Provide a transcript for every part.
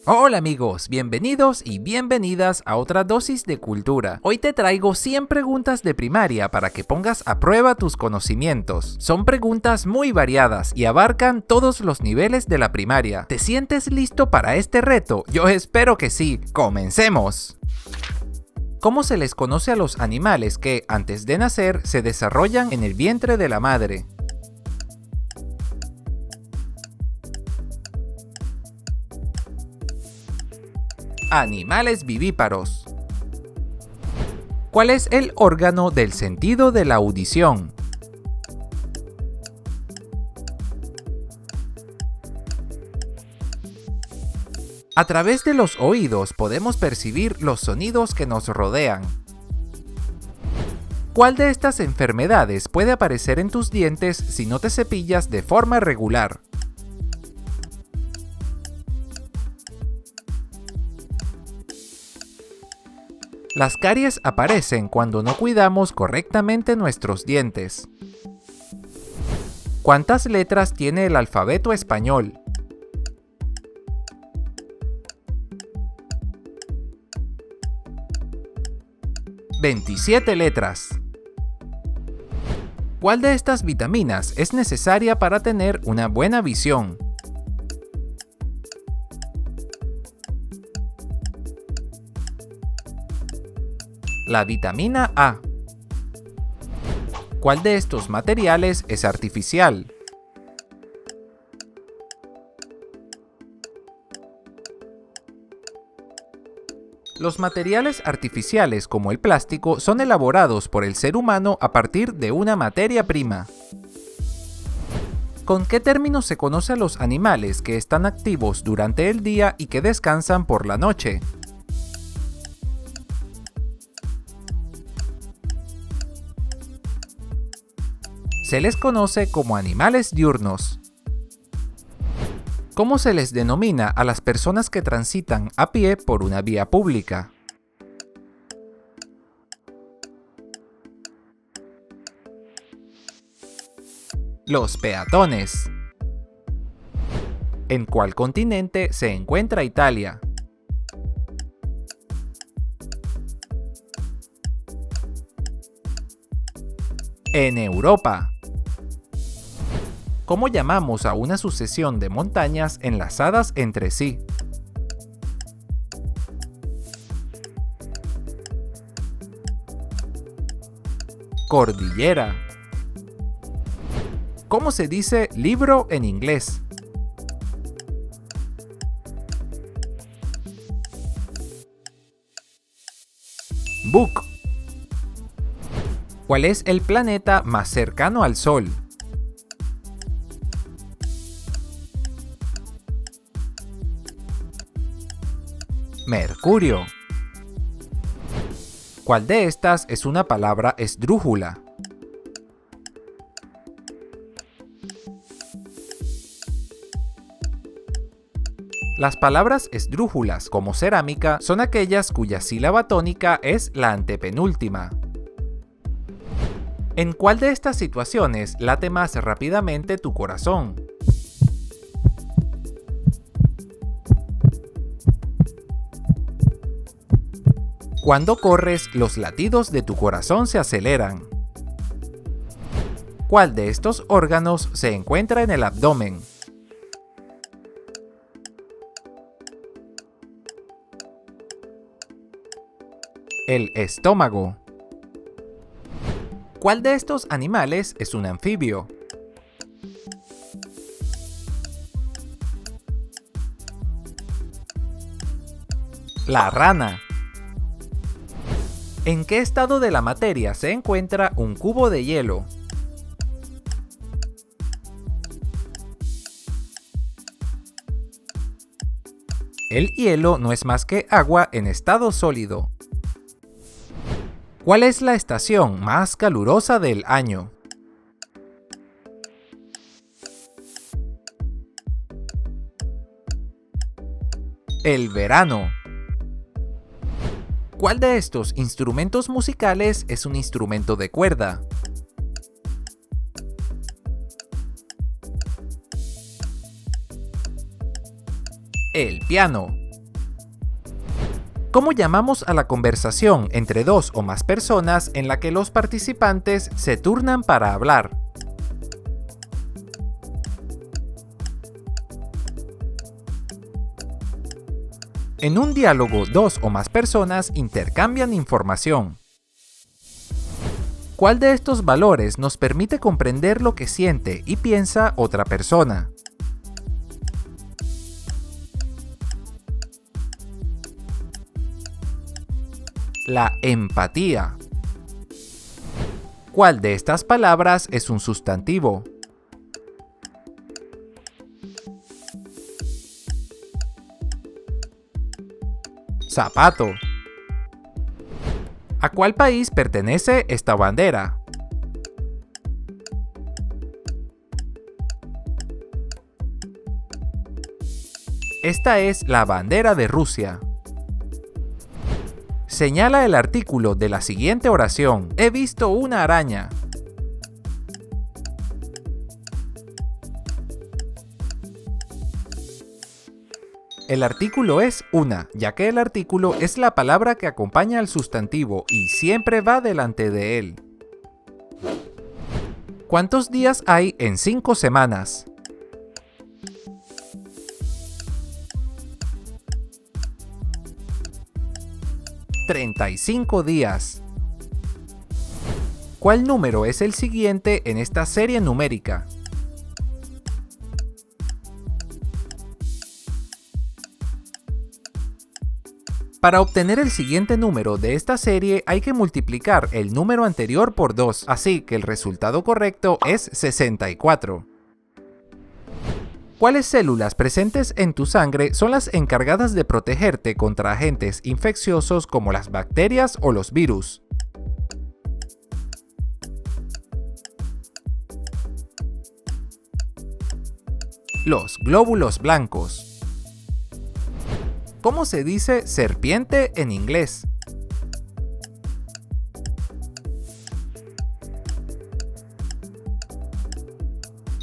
Hola amigos, bienvenidos y bienvenidas a otra dosis de cultura. Hoy te traigo 100 preguntas de primaria para que pongas a prueba tus conocimientos. Son preguntas muy variadas y abarcan todos los niveles de la primaria. ¿Te sientes listo para este reto? Yo espero que sí. ¡Comencemos! ¿Cómo se les conoce a los animales que, antes de nacer, se desarrollan en el vientre de la madre? Animales vivíparos. ¿Cuál es el órgano del sentido de la audición? A través de los oídos podemos percibir los sonidos que nos rodean. ¿Cuál de estas enfermedades puede aparecer en tus dientes si no te cepillas de forma regular? Las caries aparecen cuando no cuidamos correctamente nuestros dientes. ¿Cuántas letras tiene el alfabeto español? ¡27 letras! ¿Cuál de estas vitaminas es necesaria para tener una buena visión? La vitamina A. ¿Cuál de estos materiales es artificial? Los materiales artificiales como el plástico son elaborados por el ser humano a partir de una materia prima. ¿Con qué término se conoce a los animales que están activos durante el día y que descansan por la noche? Se les conoce como animales diurnos. ¿Cómo se les denomina a las personas que transitan a pie por una vía pública? Los peatones. ¿En cuál continente se encuentra Italia? En Europa. ¿Cómo llamamos a una sucesión de montañas enlazadas entre sí? Cordillera. ¿Cómo se dice libro en inglés? Book. ¿Cuál es el planeta más cercano al Sol? Mercurio. ¿Cuál de estas es una palabra esdrújula? Las palabras esdrújulas, como cerámica, son aquellas cuya sílaba tónica es la antepenúltima. ¿En cuál de estas situaciones late más rápidamente tu corazón? Cuando corres, los latidos de tu corazón se aceleran. ¿Cuál de estos órganos se encuentra en el abdomen? El estómago. ¿Cuál de estos animales es un anfibio? La rana. ¿En qué estado de la materia se encuentra un cubo de hielo? El hielo no es más que agua en estado sólido. ¿Cuál es la estación más calurosa del año? El verano. ¿Cuál de estos instrumentos musicales es un instrumento de cuerda? El piano. ¿Cómo llamamos a la conversación entre dos o más personas en la que los participantes se turnan para hablar? En un diálogo, dos o más personas intercambian información. ¿Cuál de estos valores nos permite comprender lo que siente y piensa otra persona? La empatía. ¿Cuál de estas palabras es un sustantivo? Zapato. ¿A cuál país pertenece esta bandera? Esta es la bandera de Rusia. Señala el artículo de la siguiente oración. He visto una araña. El artículo es una, ya que el artículo es la palabra que acompaña al sustantivo y siempre va delante de él. ¿Cuántos días hay en 5 semanas? $35 días. ¿Cuál número es el siguiente en esta serie numérica? Para obtener el siguiente número de esta serie hay que multiplicar el número anterior por 2, así que el resultado correcto es 64. ¿Cuáles células presentes en tu sangre son las encargadas de protegerte contra agentes infecciosos como las bacterias o los virus? Los glóbulos blancos. ¿Cómo se dice serpiente en inglés?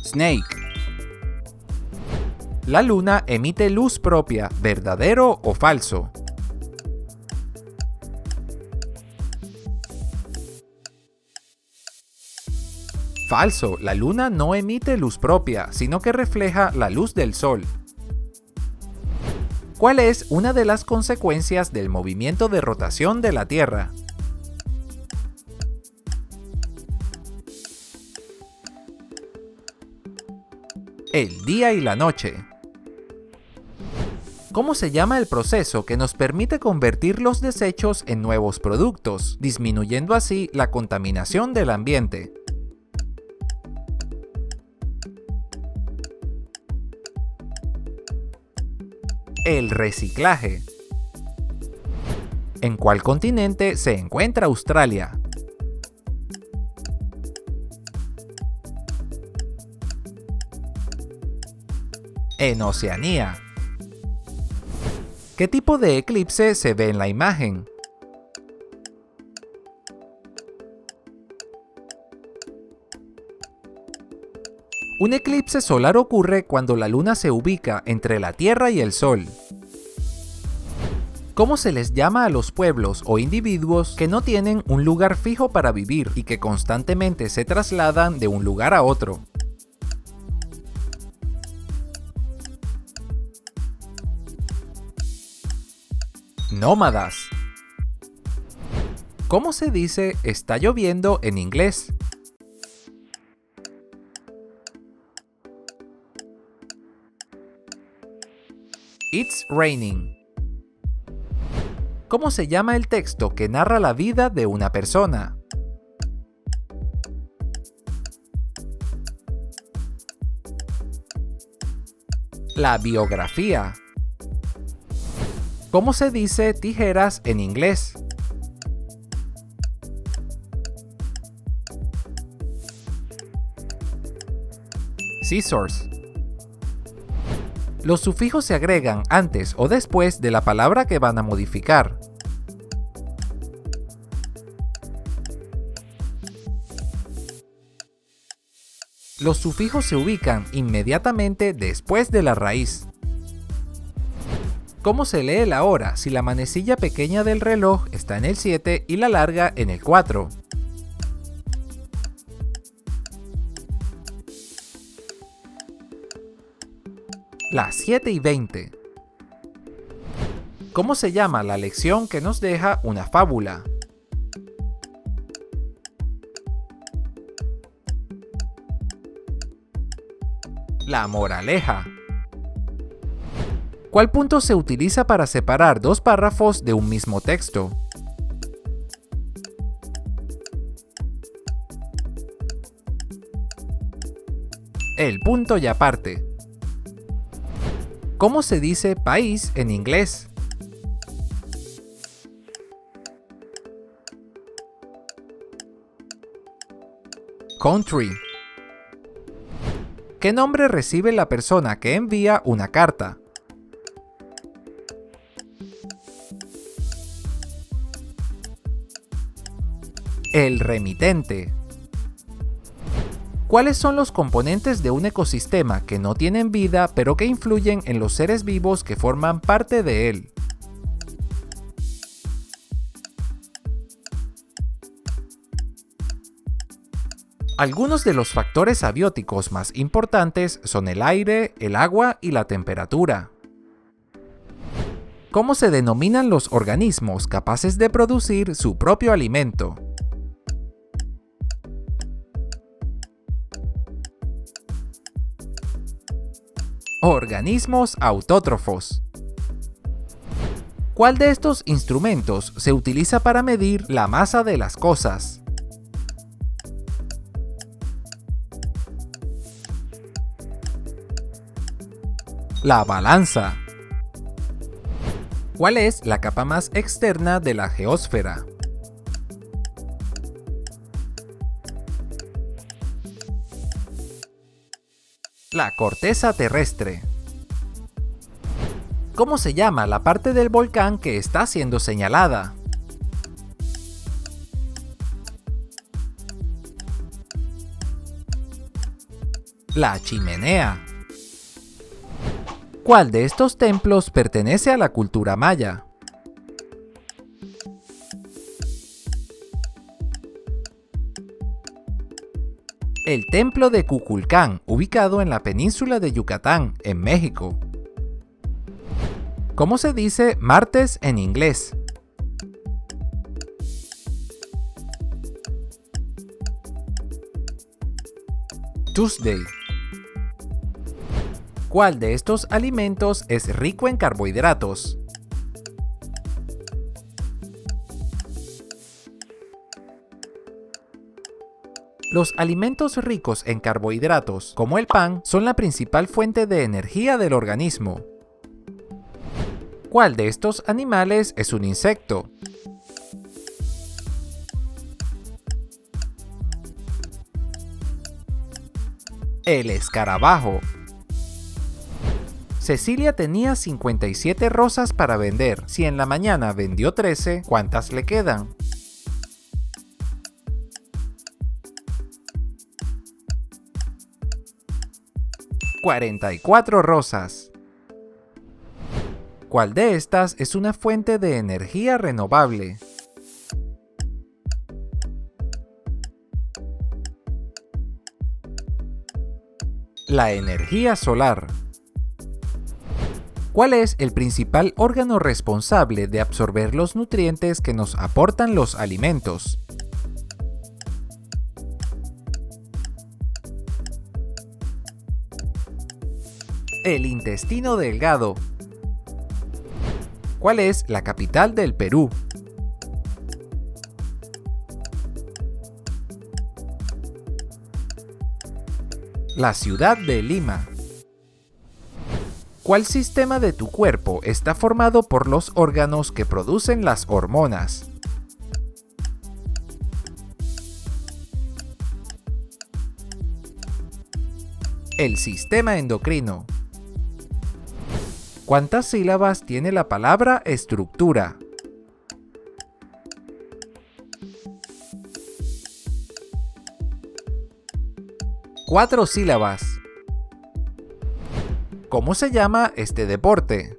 Snake. La luna emite luz propia, ¿verdadero o falso? Falso, la luna no emite luz propia, sino que refleja la luz del sol. ¿Cuál es una de las consecuencias del movimiento de rotación de la Tierra? El día y la noche. ¿Cómo se llama el proceso que nos permite convertir los desechos en nuevos productos, disminuyendo así la contaminación del ambiente? El reciclaje. ¿En cuál continente se encuentra Australia? En Oceanía. ¿Qué tipo de eclipse se ve en la imagen? Un eclipse solar ocurre cuando la luna se ubica entre la Tierra y el Sol. ¿Cómo se les llama a los pueblos o individuos que no tienen un lugar fijo para vivir y que constantemente se trasladan de un lugar a otro? Nómadas. ¿Cómo se dice está lloviendo en inglés? It's raining. ¿Cómo se llama el texto que narra la vida de una persona? La biografía. ¿Cómo se dice tijeras en inglés? Scissors. Los sufijos se agregan antes o después de la palabra que van a modificar. Los sufijos se ubican inmediatamente después de la raíz. ¿Cómo se lee la hora si la manecilla pequeña del reloj está en el 7 y la larga en el 4? Las 7:20. ¿Cómo se llama la lección que nos deja una fábula? La moraleja. ¿Cuál punto se utiliza para separar dos párrafos de un mismo texto? El punto y aparte. ¿Cómo se dice país en inglés? Country. ¿Qué nombre recibe la persona que envía una carta? El remitente. ¿Cuáles son los componentes de un ecosistema que no tienen vida pero que influyen en los seres vivos que forman parte de él? Algunos de los factores abióticos más importantes son el aire, el agua y la temperatura. ¿Cómo se denominan los organismos capaces de producir su propio alimento? Organismos autótrofos. ¿Cuál de estos instrumentos se utiliza para medir la masa de las cosas? La balanza. ¿Cuál es la capa más externa de la geósfera? La corteza terrestre. ¿Cómo se llama la parte del volcán que está siendo señalada? La chimenea. ¿Cuál de estos templos pertenece a la cultura maya? El templo de Kukulcán, ubicado en la península de Yucatán, en México. ¿Cómo se dice martes en inglés? Tuesday. ¿Cuál de estos alimentos es rico en carbohidratos? Los alimentos ricos en carbohidratos, como el pan, son la principal fuente de energía del organismo. ¿Cuál de estos animales es un insecto? El escarabajo. Cecilia tenía 57 rosas para vender. Si en la mañana vendió 13, ¿cuántas le quedan? «44 rosas». ¿Cuál de estas es una fuente de energía renovable? La energía solar. ¿Cuál es el principal órgano responsable de absorber los nutrientes que nos aportan los alimentos? El intestino delgado. ¿Cuál es la capital del Perú? La ciudad de Lima. ¿Cuál sistema de tu cuerpo está formado por los órganos que producen las hormonas? El sistema endocrino. ¿Cuántas sílabas tiene la palabra estructura? Cuatro sílabas. ¿Cómo se llama este deporte?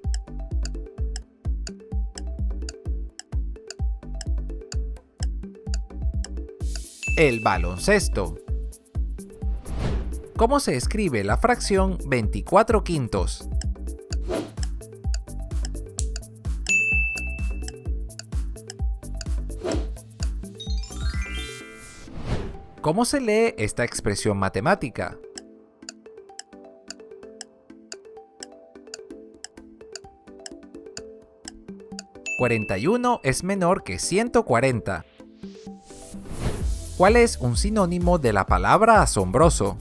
El baloncesto. ¿Cómo se escribe la fracción 24 quintos? ¿Cómo se lee esta expresión matemática? «41 es menor que 140». ¿Cuál es un sinónimo de la palabra asombroso?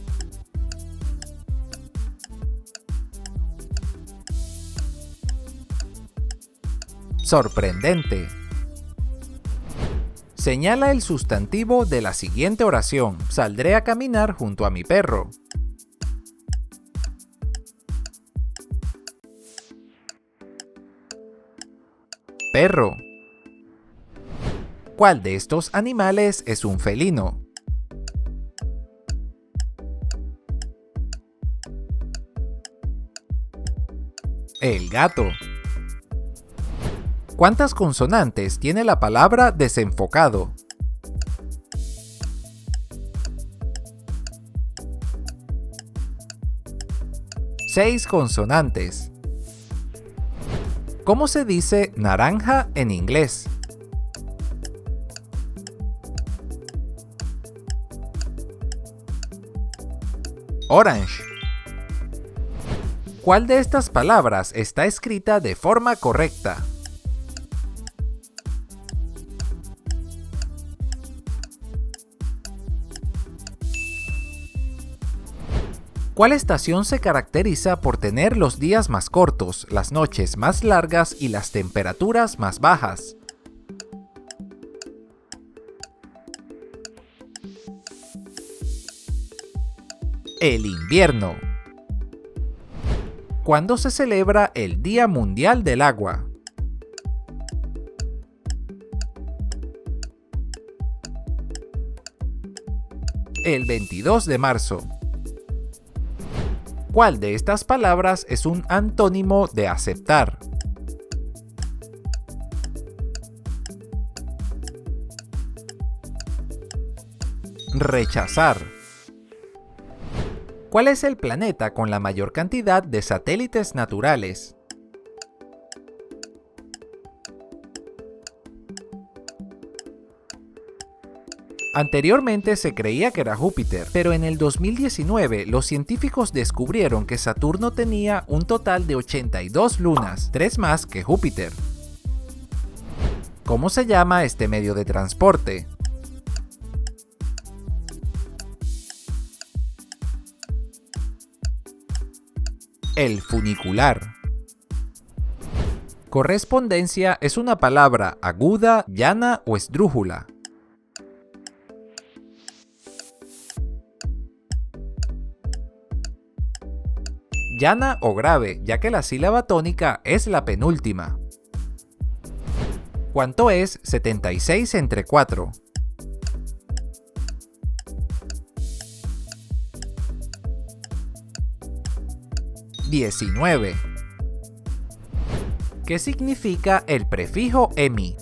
Sorprendente. Señala el sustantivo de la siguiente oración. Saldré a caminar junto a mi perro. Perro. ¿Cuál de estos animales es un felino? El gato. ¿Cuántas consonantes tiene la palabra desenfocado? Seis consonantes. ¿Cómo se dice naranja en inglés? Orange. ¿Cuál de estas palabras está escrita de forma correcta? ¿Cuál estación se caracteriza por tener los días más cortos, las noches más largas y las temperaturas más bajas? El invierno. ¿Cuándo se celebra el Día Mundial del Agua? El 22 de marzo. ¿Cuál de estas palabras es un antónimo de aceptar? Rechazar. ¿Cuál es el planeta con la mayor cantidad de satélites naturales? Anteriormente se creía que era Júpiter, pero en el 2019 los científicos descubrieron que Saturno tenía un total de 82 lunas, 3 más que Júpiter. ¿Cómo se llama este medio de transporte? El funicular. Correspondencia es una palabra aguda, llana o esdrújula. Llana o grave, ya que la sílaba tónica es la penúltima. ¿Cuánto es 76 entre 4? «19». ¿Qué significa el prefijo emi?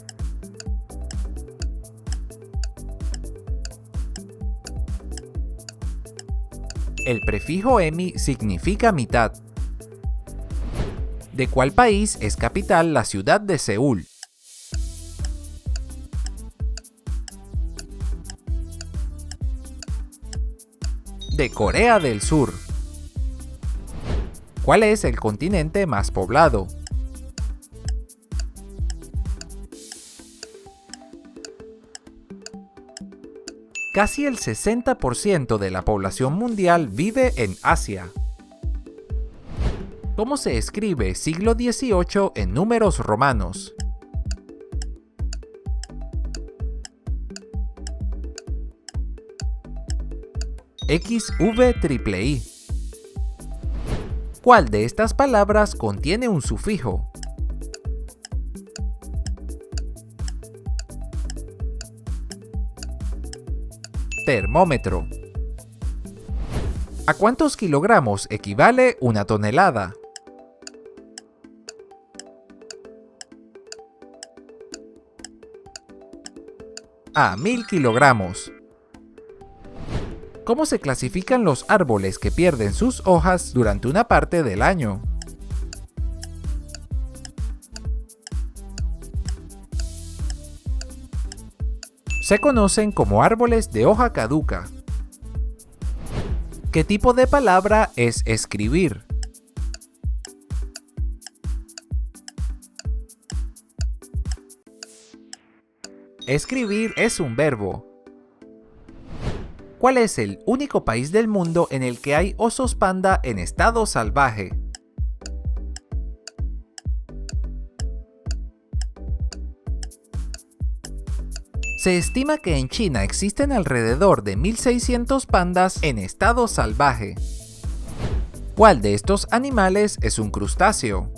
El prefijo emi significa mitad. ¿De cuál país es capital la ciudad de Seúl? De Corea del Sur. ¿Cuál es el continente más poblado? Casi el 60% de la población mundial vive en Asia. ¿Cómo se escribe siglo XVIII en números romanos? XVII. ¿Cuál de estas palabras contiene un sufijo? Termómetro. ¿A cuántos kilogramos equivale una tonelada? A 1000 kilogramos. ¿Cómo se clasifican los árboles que pierden sus hojas durante una parte del año? Se conocen como árboles de hoja caduca. ¿Qué tipo de palabra es escribir? Escribir es un verbo. ¿Cuál es el único país del mundo en el que hay osos panda en estado salvaje? Se estima que en China existen alrededor de 1600 pandas en estado salvaje. ¿Cuál de estos animales es un crustáceo?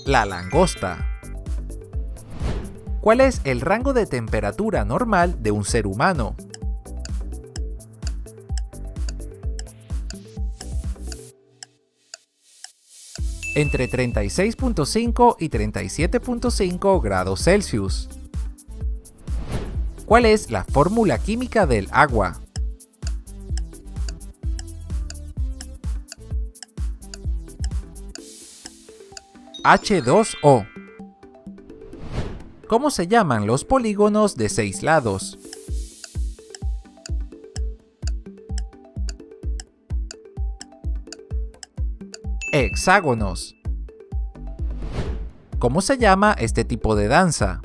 La langosta. ¿Cuál es el rango de temperatura normal de un ser humano? Entre 36.5 y 37.5 grados Celsius. ¿Cuál es la fórmula química del agua? H2O. ¿Cómo se llaman los polígonos de 6 lados? Hexágonos. ¿Cómo se llama este tipo de danza?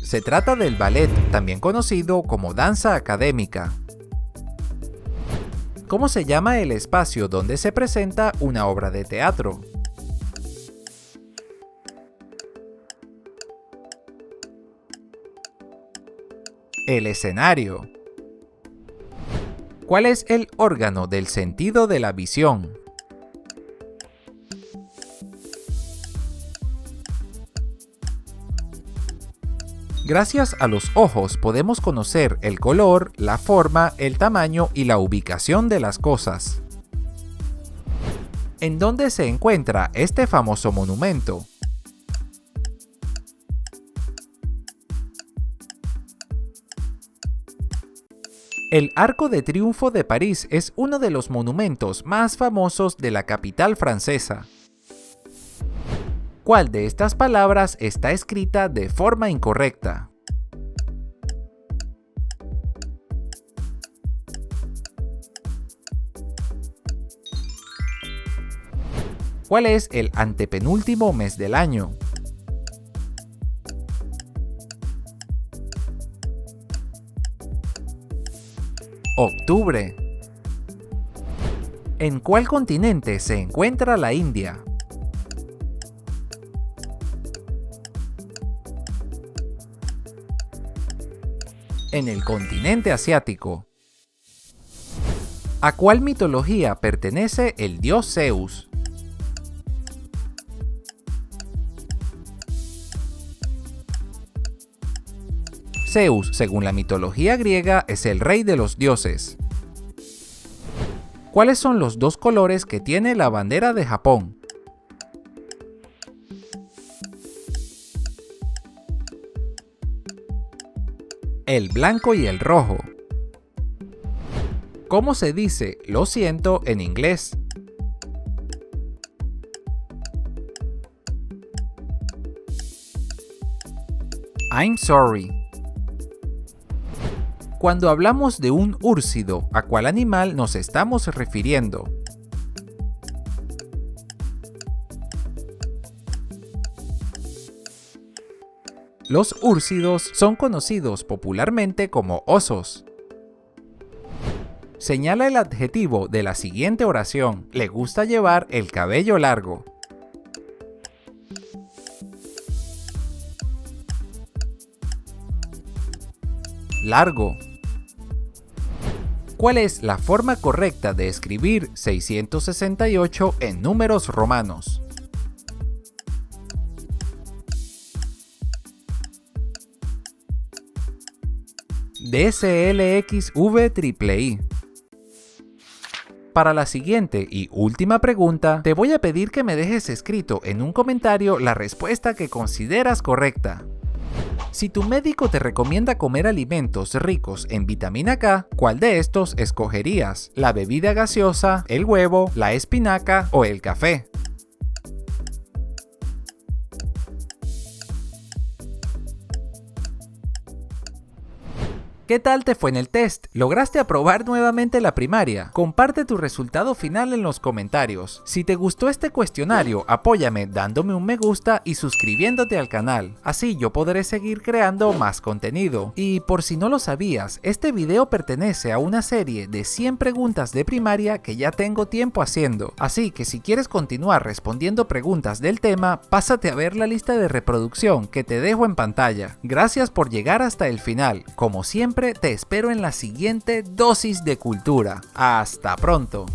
Se trata del ballet, también conocido como danza académica. ¿Cómo se llama el espacio donde se presenta una obra de teatro? El escenario. ¿Cuál es el órgano del sentido de la visión? Gracias a los ojos podemos conocer el color, la forma, el tamaño y la ubicación de las cosas. ¿En dónde se encuentra este famoso monumento? El Arco de Triunfo de París es uno de los monumentos más famosos de la capital francesa. ¿Cuál de estas palabras está escrita de forma incorrecta? ¿Cuál es el antepenúltimo mes del año? Octubre. ¿En cuál continente se encuentra la India? En el continente asiático. ¿A cuál mitología pertenece el dios Zeus? Zeus, según la mitología griega, es el rey de los dioses. ¿Cuáles son los dos colores que tiene la bandera de Japón? El blanco y el rojo. ¿Cómo se dice lo siento en inglés? I'm sorry. Cuando hablamos de un úrsido, ¿a cuál animal nos estamos refiriendo? Los úrsidos son conocidos popularmente como osos. Señala el adjetivo de la siguiente oración. Le gusta llevar el cabello largo. Largo. ¿Cuál es la forma correcta de escribir 668 en números romanos? DSLXVIII. Para la siguiente y última pregunta, te voy a pedir que me dejes escrito en un comentario la respuesta que consideras correcta. Si tu médico te recomienda comer alimentos ricos en vitamina K, ¿cuál de estos escogerías? ¿La bebida gaseosa, el huevo, la espinaca o el café? ¿Qué tal te fue en el test? ¿Lograste aprobar nuevamente la primaria? Comparte tu resultado final en los comentarios. Si te gustó este cuestionario, apóyame dándome un me gusta y suscribiéndote al canal. Así yo podré seguir creando más contenido. Y por si no lo sabías, este video pertenece a una serie de 100 preguntas de primaria que ya tengo tiempo haciendo. Así que si quieres continuar respondiendo preguntas del tema, pásate a ver la lista de reproducción que te dejo en pantalla. Gracias por llegar hasta el final. Como siempre, te espero en la siguiente dosis de cultura. ¡Hasta pronto!